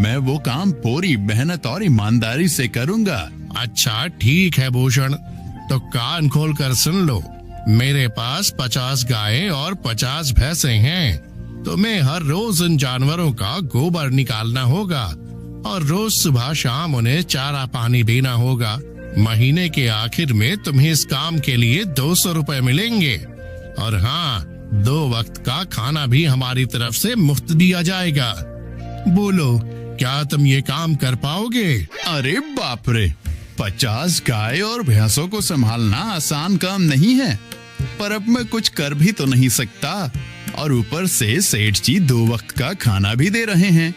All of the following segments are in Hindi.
मैं वो काम पूरी मेहनत और ईमानदारी से करूंगा। अच्छा ठीक है भूषण, तो कान खोल कर सुन लो। मेरे पास 50 गायें और 50 भैंसें हैं। तुम्हें हर रोज उन जानवरों का गोबर निकालना होगा और रोज सुबह शाम उन्हें चारा पानी देना होगा। महीने के आखिर में तुम्हें इस काम के लिए 200 रुपए मिलेंगे। और हाँ, 2 वक्त का खाना भी हमारी तरफ से मुफ्त दिया जाएगा। बोलो, क्या तुम ये काम कर पाओगे? अरे बाप रे, 50 गाय और भैंसों को संभालना आसान काम नहीं है, पर अब मैं कुछ कर भी तो नहीं सकता। और ऊपर से सेठ जी 2 वक्त का खाना भी दे रहे हैं।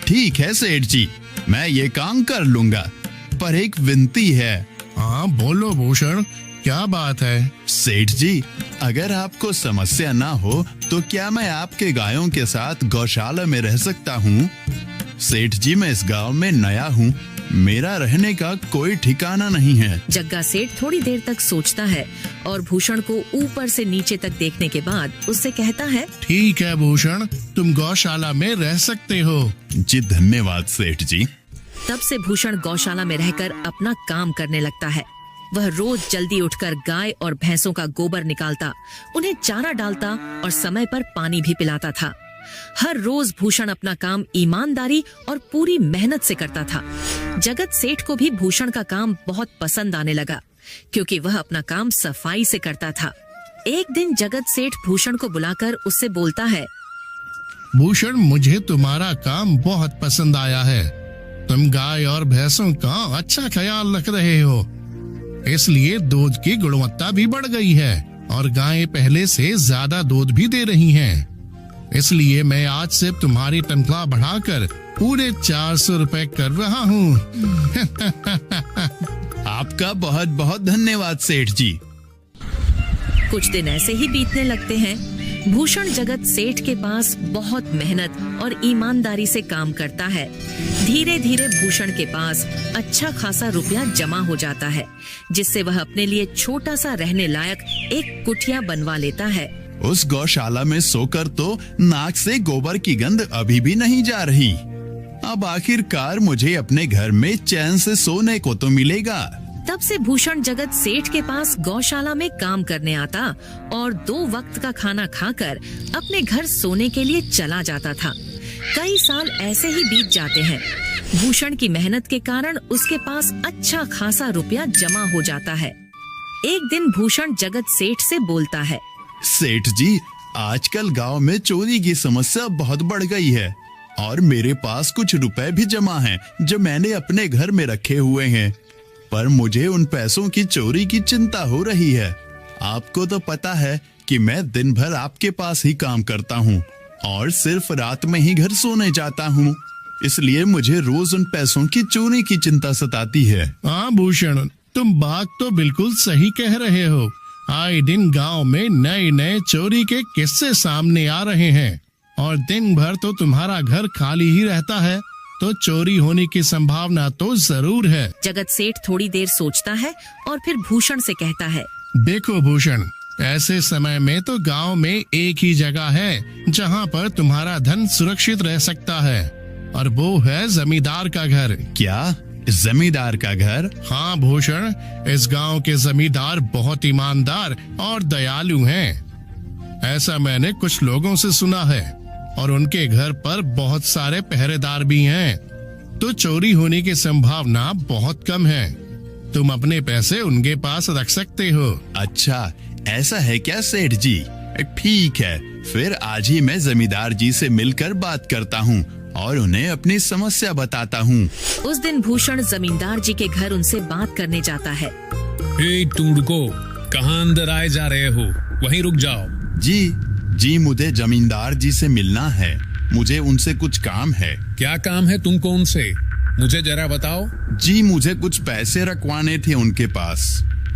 ठीक है सेठ जी, मैं ये काम कर लूंगा, पर एक विनती है। हाँ बोलो भूषण, क्या बात है? सेठ जी, अगर आपको समस्या ना हो तो क्या मैं आपके गायों के साथ गौशाला में रह सकता हूँ? सेठ जी, मैं इस गांव में नया हूँ, मेरा रहने का कोई ठिकाना नहीं है। जग्गा सेठ थोड़ी देर तक सोचता है और भूषण को ऊपर से नीचे तक देखने के बाद उससे कहता है, ठीक है भूषण, तुम गौशाला में रह सकते हो। जी धन्यवाद सेठ जी। तब से भूषण गौशाला में रहकर अपना काम करने लगता है। वह रोज जल्दी उठकर गाय और भैंसों का गोबर निकालता, उन्हें चारा डालता और समय पर पानी भी पिलाता था। हर रोज भूषण अपना काम ईमानदारी और पूरी मेहनत से करता था। जगत सेठ को भी भूषण का काम बहुत पसंद आने लगा, क्योंकि वह अपना काम सफाई से करता था। एक दिन जगत सेठ भूषण को बुलाकर उससे बोलता है, भूषण, मुझे तुम्हारा काम बहुत पसंद आया है। तुम गाय और भैंसों का अच्छा ख्याल रख रहे हो, इसलिए दूध की गुणवत्ता भी बढ़ गई है और गायें पहले से ज्यादा दूध भी दे रही हैं। इसलिए मैं आज से तुम्हारी तनख्वाह बढ़ाकर पूरे 400 रुपए कर रहा हूँ। आपका बहुत बहुत धन्यवाद सेठ जी। कुछ दिन ऐसे ही बीतने लगते हैं। भूषण जगत सेठ के पास बहुत मेहनत और ईमानदारी से काम करता है। धीरे धीरे भूषण के पास अच्छा खासा रुपया जमा हो जाता है, जिससे वह अपने लिए छोटा सा रहने लायक एक कुटिया बनवा लेता है। उस गौशाला में सोकर तो नाक से गोबर की गंध अभी भी नहीं जा रही। अब आखिरकार मुझे अपने घर में चैन से सोने को तो मिलेगा। तब से भूषण जगत सेठ के पास गौशाला में काम करने आता और 2 वक्त का खाना खाकर अपने घर सोने के लिए चला जाता था। कई साल ऐसे ही बीत जाते हैं। भूषण की मेहनत के कारण उसके पास अच्छा खासा रुपया जमा हो जाता है। एक दिन भूषण जगत सेठ से बोलता है, सेठ जी, आजकल गांव में चोरी की समस्या बहुत बढ़ गई है और मेरे पास कुछ रुपए भी जमा हैं जो मैंने अपने घर में रखे हुए हैं, पर मुझे उन पैसों की चोरी की चिंता हो रही है। आपको तो पता है कि मैं दिन भर आपके पास ही काम करता हूँ और सिर्फ रात में ही घर सोने जाता हूँ, इसलिए मुझे रोज उन पैसों की चोरी की चिंता सताती है। हाँ भूषण, तुम बात तो बिल्कुल सही कह रहे हो। आए दिन गांव में नए नए चोरी के किस्से सामने आ रहे हैं और दिन भर तो तुम्हारा घर खाली ही रहता है, तो चोरी होने की संभावना तो जरूर है। जगत सेठ थोड़ी देर सोचता है और फिर भूषण से कहता है, देखो भूषण, ऐसे समय में तो गांव में एक ही जगह है जहां पर तुम्हारा धन सुरक्षित रह सकता है, और वो है जमींदार का घर। क्या, जमींदार का घर? हाँ भूषण, इस गांव के जमींदार बहुत ईमानदार और दयालु हैं। ऐसा मैंने कुछ लोगों से सुना है और उनके घर पर बहुत सारे पहरेदार भी हैं, तो चोरी होने की संभावना बहुत कम है। तुम अपने पैसे उनके पास रख सकते हो। अच्छा, ऐसा है क्या सेठ जी? ठीक है, फिर आज ही मैं जमींदार जी से मिलकर बात करता हूँ और उन्हें अपनी समस्या बताता हूँ। उस दिन भूषण जमींदार जी के घर उनसे बात करने जाता है। टूडको, कहाँ अंदर आए जा रहे हो? वहीं रुक जाओ। जी, मुझे जमींदार जी से मिलना है, मुझे उनसे कुछ काम है। क्या काम है तुमको उनसे? मुझे जरा बताओ। जी, मुझे कुछ पैसे रखवाने थे उनके पास,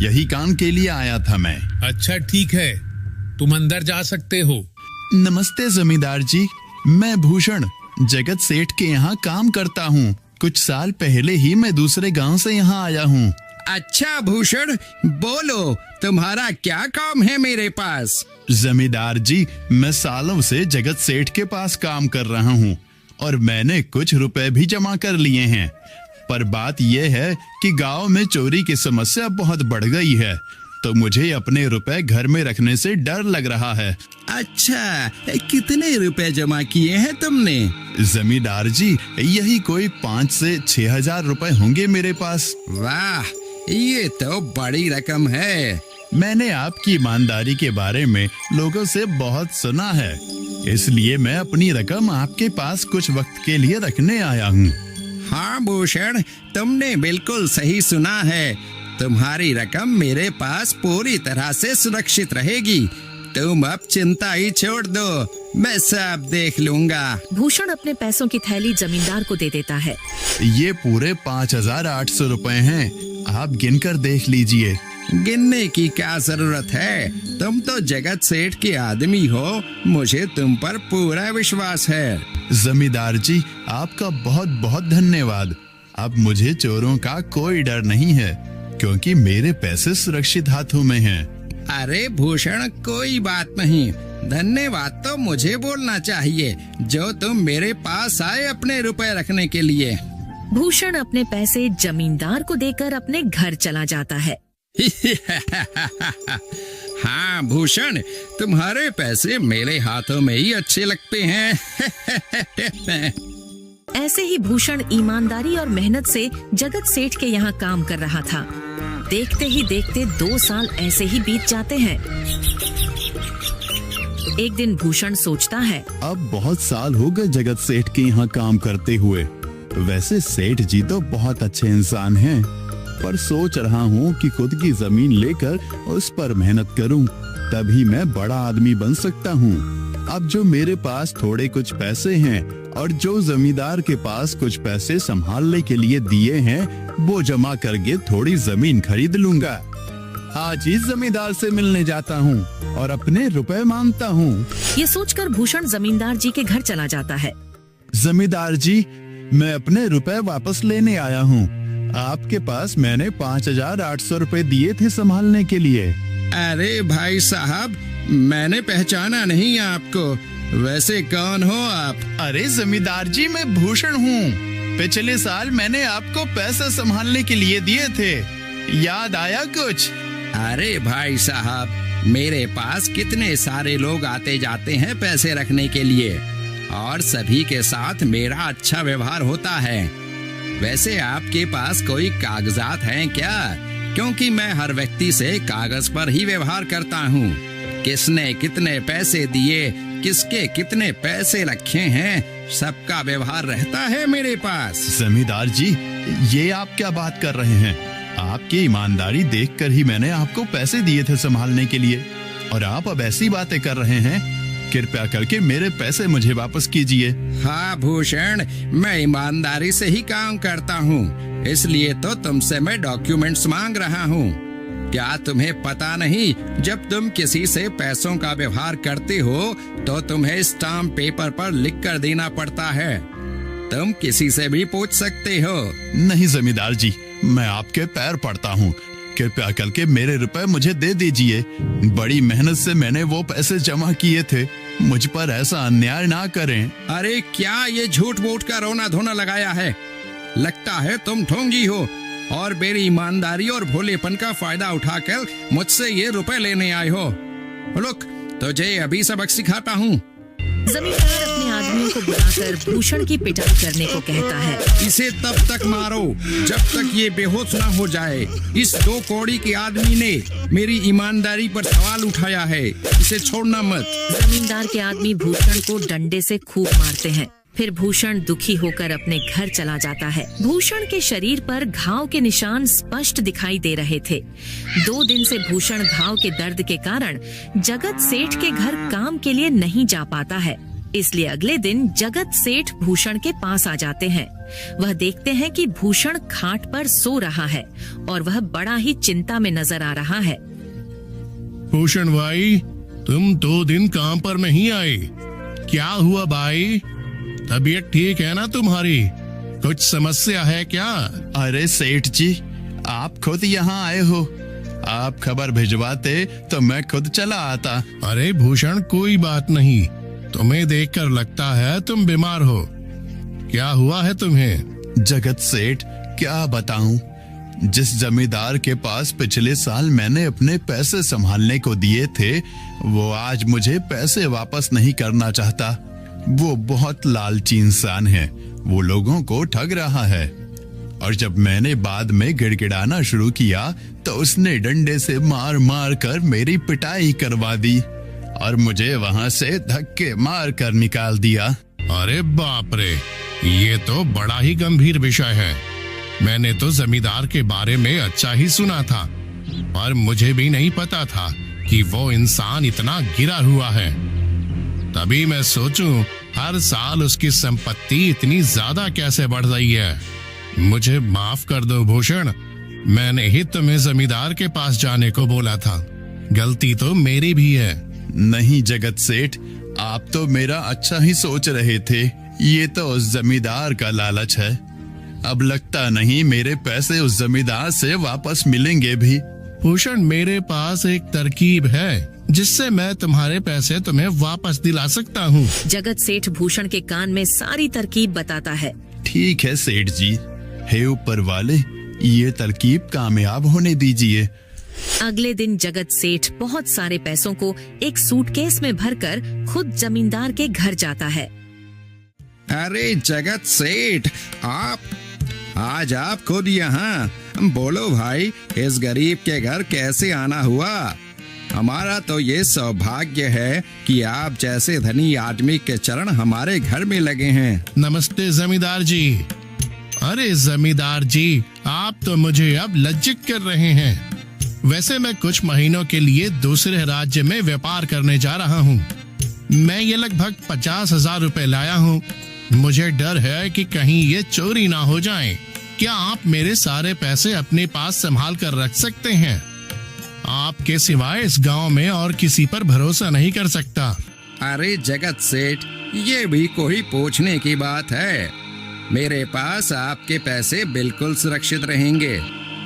यही काम के लिए आया था मैं। अच्छा ठीक है, तुम अंदर जा सकते हो। नमस्ते जमींदार जी, मैं भूषण जगत सेठ के यहाँ काम करता हूँ। कुछ साल पहले ही मैं दूसरे गांव से यहाँ आया हूँ। अच्छा भूषण, बोलो तुम्हारा क्या काम है मेरे पास? जमींदार जी, मैं सालों से जगत सेठ के पास काम कर रहा हूँ, और मैंने कुछ रुपए भी जमा कर लिए हैं। पर बात यह है कि गांव में चोरी की समस्या बहुत बढ़ गई है, तो मुझे अपने रुपए घर में रखने से डर लग रहा है। अच्छा, कितने रुपए जमा किए हैं तुमने? जमींदार जी, यही कोई 5 से 6 हजार रुपए होंगे मेरे पास। वाह, ये तो बड़ी रकम है। मैंने आपकी ईमानदारी के बारे में लोगों से बहुत सुना है, इसलिए मैं अपनी रकम आपके पास कुछ वक्त के लिए रखने आया हूँ। हाँ भूषण, तुमने बिल्कुल सही सुना है। तुम्हारी रकम मेरे पास पूरी तरह से सुरक्षित रहेगी। तुम अब चिंता ही छोड़ दो, मैं सब देख लूंगा। भूषण अपने पैसों की थैली जमींदार को दे देता है। ये पूरे 5,800 रुपए हैं, आप गिनकर देख लीजिए। गिनने की क्या जरूरत है, तुम तो जगत सेठ के आदमी हो, मुझे तुम पर पूरा विश्वास है। जमींदार जी, आपका बहुत बहुत धन्यवाद। अब मुझे चोरों का कोई डर नहीं है, क्योंकि मेरे पैसे सुरक्षित हाथों में हैं। अरे भूषण, कोई बात नहीं, धन्यवाद तो मुझे बोलना चाहिए, जो तुम मेरे पास आए अपने रुपए रखने के लिए। भूषण अपने पैसे जमींदार को देकर अपने घर चला जाता है। हाँ भूषण, तुम्हारे पैसे मेरे हाथों में ही अच्छे लगते हैं। ऐसे ही भूषण ईमानदारी और मेहनत से जगत सेठ के यहाँ काम कर रहा था। देखते ही देखते 2 साल ऐसे ही बीत जाते हैं। एक दिन भूषण सोचता है, अब बहुत साल हो गए जगत सेठ के यहाँ काम करते हुए। वैसे सेठ जी तो बहुत अच्छे इंसान हैं, पर सोच रहा हूँ कि खुद की जमीन लेकर उस पर मेहनत करूँ, तभी मैं बड़ा आदमी बन सकता हूँ। अब जो मेरे पास थोड़े कुछ पैसे हैं और जो जमींदार के पास कुछ पैसे संभालने के लिए दिए हैं, वो जमा करके थोड़ी जमीन खरीद लूंगा। आज ही जमींदार से मिलने जाता हूँ और अपने रुपए मांगता हूँ। ये सोचकर भूषण जमींदार जी के घर चला जाता है। जमींदार जी, मैं अपने रुपए वापस लेने आया हूँ। आपके पास मैंने 5,800 रुपए दिए थे संभालने के लिए। अरे भाई साहब, मैंने पहचाना नहीं आपको, वैसे कौन हो आप? अरे जमींदार जी, मैं भूषण हूँ। पिछले साल मैंने आपको पैसे संभालने के लिए दिए थे, याद आया कुछ? अरे भाई साहब, मेरे पास कितने सारे लोग आते जाते हैं पैसे रखने के लिए, और सभी के साथ मेरा अच्छा व्यवहार होता है। वैसे आपके पास कोई कागजात हैं क्या? क्योंकि मैं हर व्यक्ति से कागज पर ही व्यवहार करता हूँ। किसने कितने पैसे दिए, किसके कितने पैसे रखे हैं, सबका व्यवहार रहता है मेरे पास। जमींदार जी, ये आप क्या बात कर रहे हैं? आपकी ईमानदारी देखकर ही मैंने आपको पैसे दिए थे संभालने के लिए, और आप अब ऐसी बातें कर रहे हैं। कृपया करके मेरे पैसे मुझे वापस कीजिए। हाँ भूषण, मैं ईमानदारी से ही काम करता हूँ, इसलिए तो तुमसे मैं डॉक्यूमेंट्स मांग रहा हूँ। क्या तुम्हें पता नहीं, जब तुम किसी से पैसों का व्यवहार करते हो तो तुम्हें स्टाम्प पेपर पर लिख कर देना पड़ता है। तुम किसी से भी पूछ सकते हो। नहीं जमींदार जी, मैं आपके पैर पड़ता हूँ, कृपया करके मेरे रुपए मुझे दे दीजिए। बड़ी मेहनत से मैंने वो पैसे जमा किए थे, मुझ पर ऐसा अन्याय ना करें। अरे क्या ये झूठ मूठ का रोना धोना लगाया है? लगता है तुम ढोंगी हो और मेरी ईमानदारी और भोलेपन का फायदा उठाकर मुझसे ये रुपए लेने आए हो। रुक, तुझे अभी सबक सिखाता हूँ। जमींदार अपने आदमियों को बुलाकर भूषण की पिटाई करने को कहता है। इसे तब तक मारो जब तक ये बेहोश ना हो जाए। इस 2 कौड़ी के आदमी ने मेरी ईमानदारी पर सवाल उठाया है, इसे छोड़ना मत। जमींदार के आदमी भूषण को डंडे से खूब मारते हैं। फिर भूषण दुखी होकर अपने घर चला जाता है। भूषण के शरीर पर घाव के निशान स्पष्ट दिखाई दे रहे थे। 2 दिन से भूषण घाव के दर्द के कारण जगत सेठ के घर काम के लिए नहीं जा पाता है, इसलिए अगले दिन जगत सेठ भूषण के पास आ जाते हैं। वह देखते हैं कि भूषण खाट पर सो रहा है और वह बड़ा ही चिंता में नजर आ रहा है। भूषण भाई, तुम 2 दिन काम पर नहीं आए, क्या हुआ भाई? तबीयत ठीक है ना तुम्हारी? कुछ समस्या है क्या? अरे सेठ जी, आप खुद यहाँ आए हो, आप खबर भिजवाते तो मैं खुद चला आता। अरे भूषण, कोई बात नहीं, तुम्हें देखकर लगता है तुम बीमार हो। क्या हुआ है तुम्हें? जगत सेठ, क्या बताऊं, जिस जमींदार के पास पिछले साल मैंने अपने पैसे संभालने को दिए थे, वो आज मुझे पैसे वापस नहीं करना चाहता। वो बहुत लालची इंसान है, वो लोगों को ठग रहा है। और जब मैंने बाद में गिड़गिड़ाना शुरू किया तो उसने डंडे से मार मार कर मेरी पिटाई करवा दी और मुझे वहां से धक्के मार कर निकाल दिया। अरे बाप रे, ये तो बड़ा ही गंभीर विषय है। मैंने तो जमींदार के बारे में अच्छा ही सुना था, पर मुझे भी नहीं पता था कि वो इंसान इतना गिरा हुआ है। तभी मैं सोचूं, हर साल उसकी संपत्ति इतनी ज्यादा कैसे बढ़ रही है। मुझे माफ कर दो भूषण, मैंने ही तुम्हें जमींदार के पास जाने को बोला था। गलती तो मेरी भी है। नहीं जगत सेठ, आप तो मेरा अच्छा ही सोच रहे थे। ये तो उस जमींदार का लालच है। अब लगता नहीं मेरे पैसे उस जमींदार से वापस मिलेंगे भी। भूषण, मेरे पास एक तरकीब है जिससे मैं तुम्हारे पैसे तुम्हें वापस दिला सकता हूँ। जगत सेठ भूषण के कान में सारी तरकीब बताता है। ठीक है सेठ जी, हे ऊपर वाले, ये तरकीब कामयाब होने दीजिए। अगले दिन जगत सेठ बहुत सारे पैसों को एक सूटकेस में भरकर खुद जमींदार के घर जाता है। अरे जगत सेठ, आज आप खुद यहाँ? बोलो भाई, इस गरीब के घर कैसे आना हुआ? हमारा तो ये सौभाग्य है कि आप जैसे धनी आदमी के चरण हमारे घर में लगे हैं। नमस्ते जमींदार जी। अरे जमींदार जी, आप तो मुझे अब लज्जित कर रहे हैं। वैसे मैं कुछ महीनों के लिए दूसरे राज्य में व्यापार करने जा रहा हूँ। मैं ये लगभग 50,000 रुपए लाया हूँ। मुझे डर है कि कहीं ये चोरी ना हो जाए। क्या आप मेरे सारे पैसे अपने पास संभाल कर रख सकते हैं? आपके सिवाय इस गांव में और किसी पर भरोसा नहीं कर सकता। अरे जगत सेठ, ये भी कोई पूछने की बात है? मेरे पास आपके पैसे बिल्कुल सुरक्षित रहेंगे।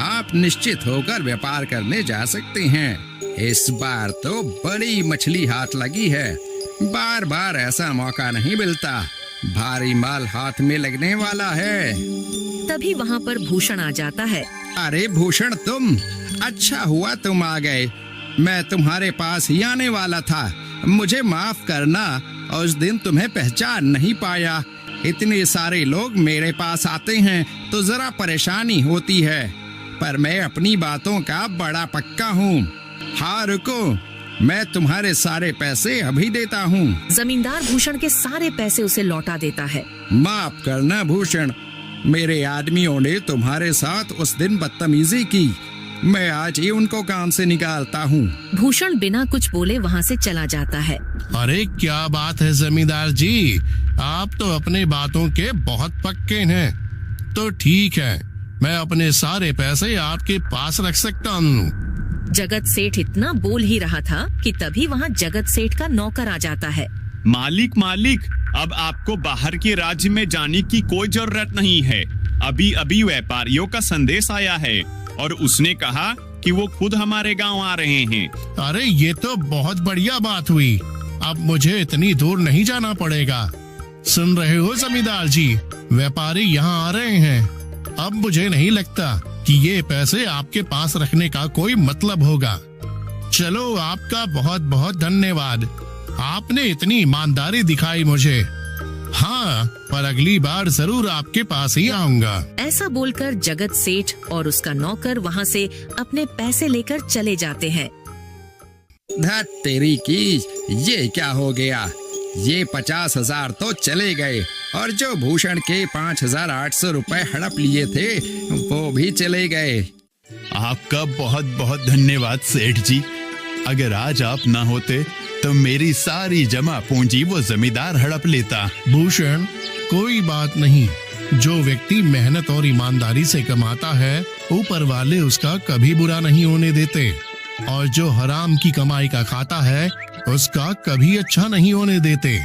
आप निश्चित होकर व्यापार करने जा सकते हैं। इस बार तो बड़ी मछली हाथ लगी है। बार बार ऐसा मौका नहीं मिलता। भारी माल हाथ में लगने वाला है। तभी वहाँ पर भूषण आ जाता है। अरे भूषण, तुम? अच्छा हुआ तुम आ गए। मैं तुम्हारे पास ही आने वाला था। मुझे माफ करना, उस दिन तुम्हें पहचान नहीं पाया। इतने सारे लोग मेरे पास आते हैं तो जरा परेशानी होती है, पर मैं अपनी बातों का बड़ा पक्का हूँ। हाँ रुको, मैं तुम्हारे सारे पैसे अभी देता हूँ। जमींदार भूषण के सारे पैसे उसे लौटा देता है। माफ करना भूषण, मेरे आदमियों ने तुम्हारे साथ उस दिन बदतमीजी की। मैं आज ही उनको काम से निकालता हूँ। भूषण बिना कुछ बोले वहाँ से चला जाता है। अरे क्या बात है जमींदार जी, आप तो अपने बातों के बहुत पक्के हैं। तो ठीक है, मैं अपने सारे पैसे आपके पास रख सकता हूँ। जगत सेठ इतना बोल ही रहा था कि तभी वहाँ जगत सेठ का नौकर आ जाता है। मालिक, अब आपको बाहर के राज्य में जाने की कोई जरूरत नहीं है। अभी अभी व्यापारियों का संदेश आया है और उसने कहा कि वो खुद हमारे गांव आ रहे हैं। अरे ये तो बहुत बढ़िया बात हुई। अब मुझे इतनी दूर नहीं जाना पड़ेगा। सुन रहे हो जमींदार जी, व्यापारी यहाँ आ रहे हैं। अब मुझे नहीं लगता कि ये पैसे आपके पास रखने का कोई मतलब होगा। चलो, आपका बहुत बहुत धन्यवाद। आपने इतनी ईमानदारी दिखाई मुझे। हाँ, पर अगली बार जरूर आपके पास ही आऊंगा। ऐसा बोलकर जगत सेठ और उसका नौकर वहाँ से अपने पैसे लेकर चले जाते हैं। धत तेरी की, ये क्या हो गया? ये 50,000 तो चले गए और जो भूषण के 5,800 रुपए हड़प लिए थे वो भी चले गए। आपका बहुत बहुत धन्यवाद सेठ जी। अगर आज आप ना होते तो मेरी सारी जमा पूंजी वो जमींदार हड़प लेता। भूषण, कोई बात नहीं। जो व्यक्ति मेहनत और ईमानदारी से कमाता है, ऊपर वाले उसका कभी बुरा नहीं होने देते, और जो हराम की कमाई का खाता है उसका कभी अच्छा नहीं होने देते।